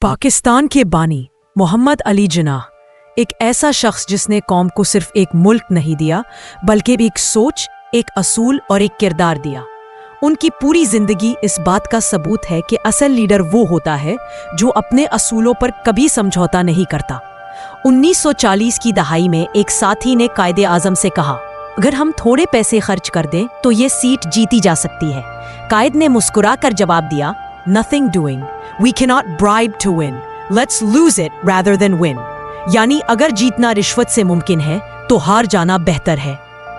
पाकिस्तान के बानी मोहम्मद अली जिन्नाह एक ऐसा शख्स जिसने कौम को सिर्फ एक मुल्क नहीं दिया बल्कि एक सोच, एक असूल और एक किरदार दिया। उनकी पूरी जिंदगी इस बात का सबूत है कि असल लीडर वो होता है जो अपने असूलों पर कभी समझौता नहीं करता। 1940 की दहाई में एक साथी ने कायदे आजम से कहा, अगर हम थोड़े पैसे खर्च कर दें तो ये सीट जीती जा सकती है। कायद ने मुस्कुराकर जवाब दिया, nothing doing, we cannot bribe to win, let's lose it rather than win. यानी अगर जीतना रिश्वत से मुमकिन है तो हार जाना बेहतर है।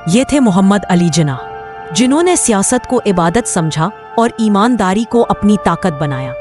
ये थे मोहम्मद अली जिन्नाह, जिन्होंने सियासत को इबादत समझा और ईमानदारी को अपनी ताकत बनाया।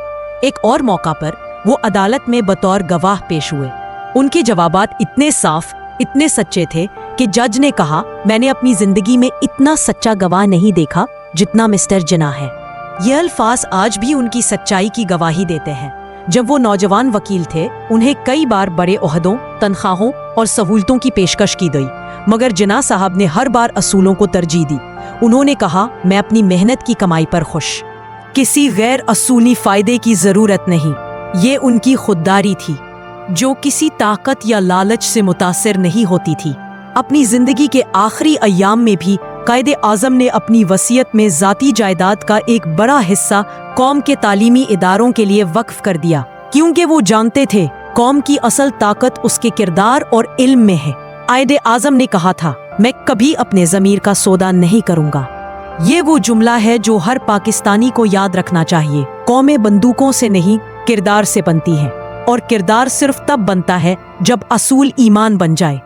एक और मौका पर वो अदालत में बतौर गवाह पेश हुए। उनके जवाबात इतने साफ, इतने सच्चे थे कि जज ने कहा, मैंने अपनी जिंदगी में इतना सच्चा गवाह नहीं देखा जितना मिस्टर जिन्नाह है। ये अल्फाज आज भी उनकी सच्चाई की गवाही देते हैं। जब वो नौजवान वकील थे, उन्हें कई बार बड़े ओहदों, तनख्वाहों और सहूलतों की पेशकश की गई, मगर जिन्नाह साहब ने हर बार असूलों को तरजीह दी। उन्होंने कहा, मैं अपनी मेहनत की कमाई पर खुश, किसी गैर असूली फायदे की जरूरत नहीं। ये उनकी खुददारी थी जो किसी ताकत या लालच से मुतासिर नहीं होती थी। अपनी जिंदगी के आखिरी अय्याम में भी कायदे आजम ने अपनी वसीयत में ज़ाती जायदाद का एक बड़ा हिस्सा कौम के तालीमी इदारों के लिए वक्फ कर दिया, क्योंकि वो जानते थे कौम की असल ताकत उसके किरदार और इल्म में है। कायदे आजम ने कहा था, मैं कभी अपने ज़मीर का सौदा नहीं करूँगा। ये वो जुमला है जो हर पाकिस्तानी को याद रखना चाहिए। कौमें बंदूकों से नहीं, किरदार से बनती हैं, और किरदार सिर्फ तब बनता है जब असूल ईमान बन जाए।